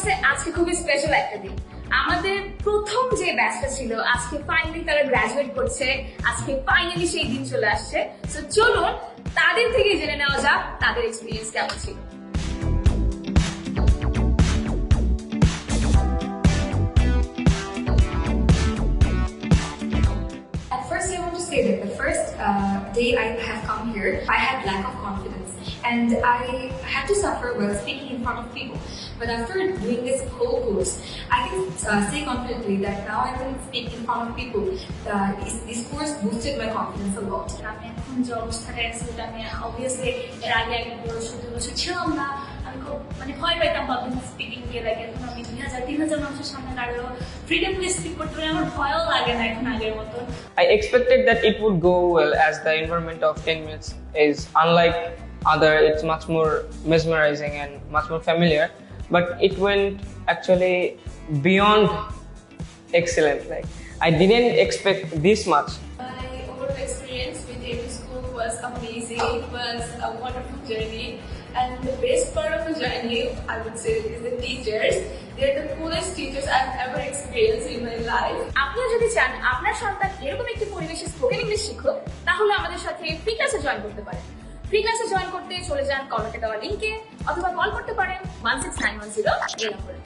কাছে আজকে খুবই স্পেশাল একটা দিন। আমাদের প্রথম যে ব্যাচটা ছিল আজকে ফাইনালি তারা গ্রাজুয়েট করছে, আজকে ফাইনালি সেই দিন চলে আসছে। তো চলুন তাদের থেকে জেনে নেওয়া যাক তাদের এক্সপিরিয়েন্স কেমন ছিল। At first, I want to say that the first day I have come here, I had lack of confidence and I had to suffer while speaking in front of people. But after doing this whole course, I can say confidently that now I can speak in front of people. This course boosted my confidence a lot. আমি এখন যে অবস্থাটা আছে ওটা আমি obviously এর আগে 1 বছর ছিলাম না। আমি খুব ভয় পাইতাম পাবলিক স্পিকিং কে। এখন আমি 2000-3000 মানুষের সামনে দাঁড়িয়ে ফ্রিডমলি স্পিক করতে পারি, আমার ভয়ও লাগে না এখন আগের মতন। I expected that it would go well as the environment of 10 minutes is unlike other, it's much more mesmerizing and much more familiar, but it went actually beyond excellent. I didn't expect this much. My overall experience with AP School was amazing. It was a wonderful journey, and the best part of the journey, I would say, is the teachers. They're the coolest teachers I've ever experienced in my life. আপনিও যদি চান আপনার সন্তান এরকম একটি পরিবেশে spoken English শিখুক, তাহলে আমাদের সাথে ফ্রি ক্লাসে জয়েন করতে পারেন। ফ্রি ক্লাসে জয়েন করতে চলে যান কমেন্টে দেওয়া লিংকে অথবা কল করতে পারেন 16910 এই নম্বরে।